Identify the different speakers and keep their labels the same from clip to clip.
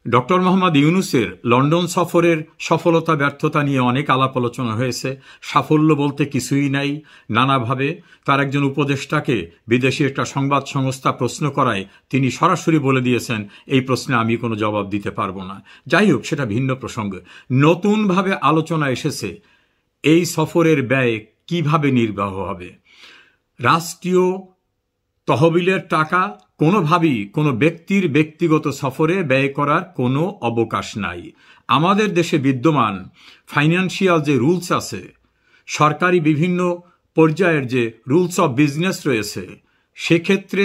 Speaker 1: Doctor Mohammad ইউনূসের London সফরের সফলতা ব্যর্থতা নিয়ে অনেক আলাপ আলোচনা হয়েছে। সাফল্য বলতে কিছুই নাই। নানাভাবে তার একজন উপদেষ্টাকে বিদেশি একটা সংবাদ সংস্থা প্রশ্ন করায় তিনি সরাসরি বলে দিয়েছেন, এই প্রশ্নে আমি কোনো জবাব দিতে পারবো না। যাই হোক, সেটা ভিন্ন প্রসঙ্গ। নতুনভাবে আলোচনা এসেছে এই সফরের ব্যয় কিভাবে নির্বাহ হবে। রাষ্ট্রীয় তহবিলের টাকা কোনোভাবেই কোনো ব্যক্তির ব্যক্তিগত সফরে ব্যয় করার কোনো অবকাশ নাই। আমাদের দেশে বিদ্যমান ফাইন্যান্সিয়াল যে রুলস আছে, সরকারি বিভিন্ন পর্যায়ের যে রুলস অফ বিজনেস রয়েছে, সেক্ষেত্রে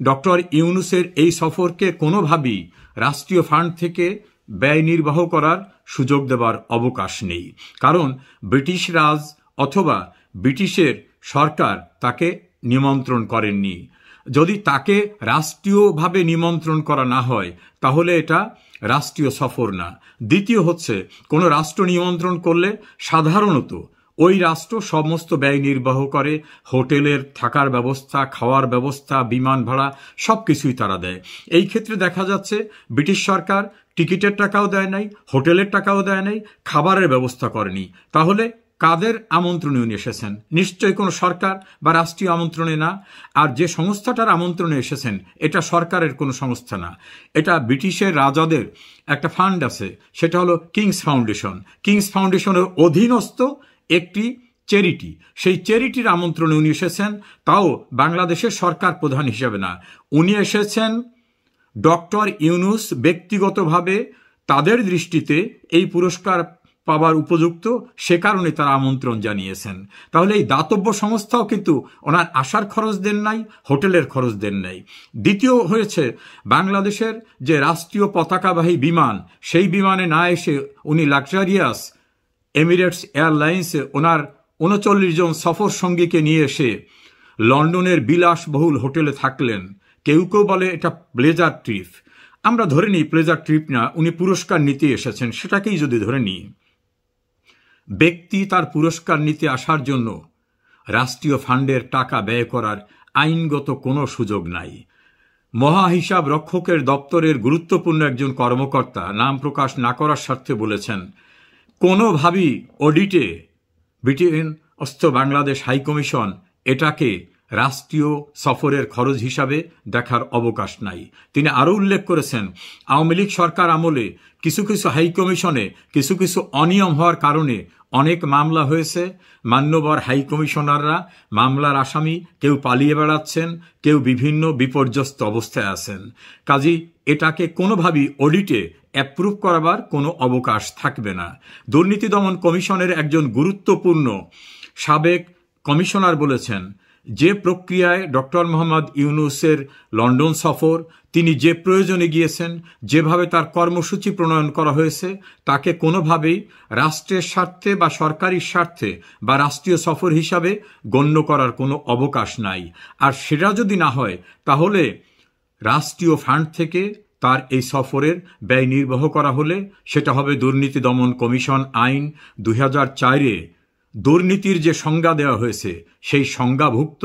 Speaker 1: ডক্টর ইউনূসের এই সফরকে কোনোভাবেই রাষ্ট্রীয় ফান্ড থেকে ব্যয় নির্বাহ করার সুযোগ দেওয়ার অবকাশ নেই। কারণ ব্রিটিশ রাজ অথবা ব্রিটিশের সরকার তাকে নিমন্ত্রণ করেননি। যদি তাকে রাষ্ট্রীয়ভাবে নিমন্ত্রণ করা না হয় তাহলে এটা রাষ্ট্রীয় সফর না। দ্বিতীয় হচ্ছে, কোনো রাষ্ট্র নিমন্ত্রণ করলে সাধারণত ওই রাষ্ট্র সমস্ত ব্যয় নির্বাহ করে। হোটেলের থাকার ব্যবস্থা, খাওয়ার ব্যবস্থা, বিমান ভাড়া সব কিছুই তারা দেয়। এই ক্ষেত্রে দেখা যাচ্ছে ব্রিটিশ সরকার টিকিটের টাকাও দেয় নাই, হোটেলের টাকাও দেয় নাই, খাবারের ব্যবস্থা করেনি। তাহলে কাদের আমন্ত্রণে উনি এসেছেন? নিশ্চয়ই কোনো সরকার বা রাষ্ট্রীয় আমন্ত্রণে না। আর যে সংস্থাটার আমন্ত্রণে এসেছেন এটা সরকারের কোনো সংস্থা না, এটা ব্রিটিশের রাজাদের একটা ফান্ড আছে, সেটা হলো কিংস ফাউন্ডেশন। কিংস ফাউন্ডেশনের অধীনস্থ একটি চ্যারিটি। সেই চ্যারিটির আমন্ত্রণে উনি এসেছেন, তাও বাংলাদেশের সরকার প্রধান হিসেবে না। উনি এসেছেন ডক্টর ইউনূস ব্যক্তিগতভাবে তাদের দৃষ্টিতে এই পুরস্কার পাওয়ার উপযুক্ত, সে কারণে তারা আমন্ত্রণ জানিয়েছেন। তাহলে এই দাতব্য সংস্থাও কিন্তু ওনার আসার খরচ দেন নাই, হোটেলের খরচ দেন নাই। দ্বিতীয় হয়েছে, বাংলাদেশের যে রাষ্ট্রীয় পতাকাবাহী বিমান, সেই বিমানে না এসে উনি লাক্সারিয়াস এমিরেটস এয়ারলাইন্সে ওনার ৩৯ জন সফর সঙ্গীকে নিয়ে এসে লন্ডনের বিলাসবহুল হোটেলে থাকলেন। কেউ কেউ বলে এটা প্লেজার ট্রিপ। আমরা ধরে নিই প্লেজার ট্রিপ না, উনি পুরস্কার নিতে এসেছেন, সেটাকেই যদি ধরে নিই। ব্যক্তি তার পুরস্কার নিতে আসার জন্য রাষ্ট্রীয় ফান্ডের টাকা ব্যয় করার আইনগত কোনো সুযোগ নাই। মহাহিসাব রক্ষকের দপ্তরের গুরুত্বপূর্ণ একজন কর্মকর্তা নাম প্রকাশ না করার স্বার্থে বলেছেন, কোনোভাবেই অডিটে ব্রিটেনস্থ বাংলাদেশ হাইকমিশন এটাকে রাষ্ট্রীয় সফরের খরচ হিসাবে দেখার অবকাশ নাই। তিনি আরও উল্লেখ করেছেন, আওয়ামী লীগ সরকার আমলে কিছু কিছু হাইকমিশনে কিছু কিছু অনিয়ম হওয়ার কারণে অনেক মামলা হয়েছে। মান্যবর হাইকমিশনাররা মামলার আসামি, কেউ পালিয়ে বেড়াচ্ছেন, কেউ বিভিন্ন বিপর্যস্ত অবস্থায় আছেন। কাজেই এটাকে কোনোভাবেই অডিটে অ্যাপ্রুভ করাবার কোনো অবকাশ থাকবে না। দুর্নীতি দমন কমিশনের একজন গুরুত্বপূর্ণ সাবেক কমিশনার বলেছেন, যে প্রক্রিয়ায় ডক্টর মোহাম্মদ ইউনূসের লন্ডন সফর, তিনি যে প্রয়োজনে গিয়েছেন, যেভাবে তার কর্মসূচি প্রণয়ন করা হয়েছে, তাকে কোনোভাবেই রাষ্ট্রের স্বার্থে বা সরকারি স্বার্থে বা রাষ্ট্রীয় সফর হিসাবে গণ্য করার কোনো অবকাশ নাই। আর সেটা যদি না হয় তাহলে রাষ্ট্রীয় ফান্ড থেকে তার এই সফরের ব্যয় নির্বাহ করা হলে সেটা হবে দুর্নীতি দমন কমিশন আইন ২০০৪-এ দুর্নীতির যে সংজ্ঞা দেওয়া হয়েছে সেই সংজ্ঞাভুক্ত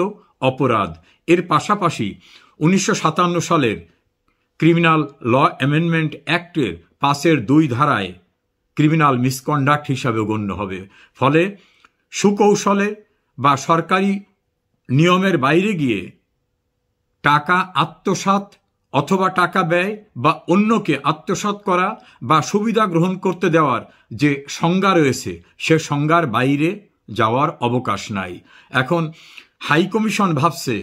Speaker 1: অপরাধ। এর পাশাপাশি ১৯৫৭ সালের ক্রিমিনাল ল অ্যামেন্ডমেন্ট অ্যাক্টের ৫-২ ধারায় ক্রিমিনাল মিসকন্ডাক্ট হিসাবে গণ্য হবে। ফলে সুকৌশলে বা সরকারি নিয়মের বাইরে গিয়ে টাকা আত্মসাৎ অথবা টাকা ব্যয় বা অন্যকে আত্মসাৎ করা বা সুবিধা গ্রহণ করতে দেওয়ার যে সংজ্ঞা রয়েছে সে সংজ্ঞার বাইরে যাওয়ার অবকাশ নাই। এখন হাইকমিশন ভাবছে,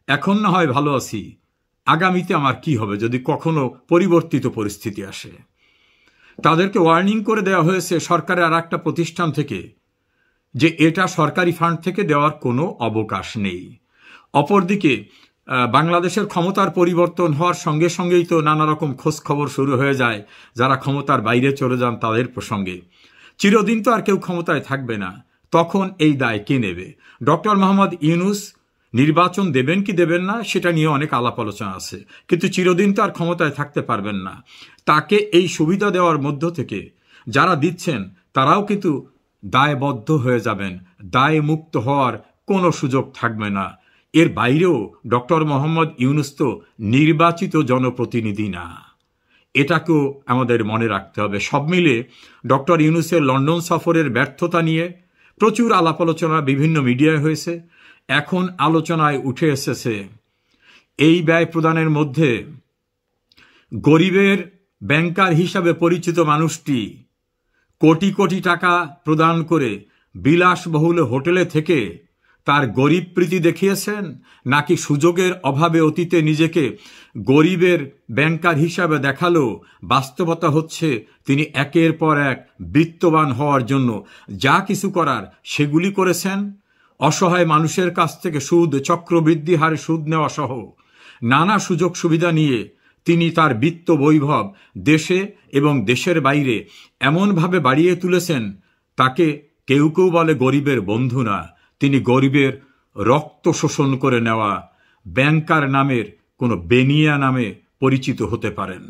Speaker 1: এখন না হয় ভালো আছি, আগামীতে আমার কি হবে যদি কখনো পরিবর্তিত পরিস্থিতি আসে। তাদেরকে ওয়ার্নিং করে দেওয়া হয়েছে সরকারের আর একটা প্রতিষ্ঠান থেকে যে এটা সরকারি ফান্ড থেকে দেওয়ার কোনো অবকাশ নেই। অপরদিকে বাংলাদেশের ক্ষমতার পরিবর্তন হওয়ার সঙ্গে সঙ্গেই তো নানা রকম খোঁজ খবর শুরু হয়ে যায় যারা ক্ষমতার বাইরে চলে যান তাদের প্রসঙ্গে। চিরদিন তো আর কেউ ক্ষমতায় থাকবে না, তখন এই দায় কে নেবে? ডক্টর মোহাম্মদ ইউনূস নির্বাচন দেবেন কি দেবেন না সেটা নিয়ে অনেক আলাপ আলোচনা আছে, কিন্তু চিরদিন তো আর ক্ষমতায় থাকতে পারবেন না। তাকে এই সুবিধা দেওয়ার মধ্য থেকে যারা দিচ্ছেন তারাও কিন্তু দায়বদ্ধ হয়ে যাবেন, দায় মুক্ত হওয়ার কোনো সুযোগ থাকবে না। এর বাইরেও ডক্টর মোহাম্মদ ইউনূস তো নির্বাচিত জনপ্রতিনিধি না, এটাকেও আমাদের মনে রাখতে হবে। সব মিলে ডক্টর ইউনূসের লন্ডন সফরের ব্যর্থতা নিয়ে প্রচুর আলাপ আলোচনা বিভিন্ন মিডিয়ায় হয়েছে। এখন আলোচনায় উঠে এসেছে এই ব্যয় প্রদানের মধ্যে গরিবের ব্যাংকার হিসাবে পরিচিত মানুষটি কোটি কোটি টাকা প্রদান করে বিলাসবহুল হোটেলে থেকে তার গরিব প্রীতি দেখিয়েছেন, নাকি সুযোগের অভাবে অতীতে নিজেকে গরিবের ব্যাংকার হিসাবে দেখালো বাস্তবতা হচ্ছে তিনি একের পর এক বিত্তবান হওয়ার জন্য যা কিছু করার সেগুলি করেছেন। অসহায় মানুষের কাছ থেকে সুদ, চক্রবৃদ্ধি হারে সুদ নেওয়া সহ নানা সুযোগ সুবিধা নিয়ে তিনি তার বিত্ত বৈভব দেশে এবং দেশের বাইরে এমনভাবে বাড়িয়ে তুলেছেন, তাকে কেউ কেউ বলে গরিবের বন্ধু না, তিনি গরিবের রক্ত শোষণ করে নেওয়া ব্যাংকার নামের কোনো বেনিয়া নামে পরিচিত হতে পারেন।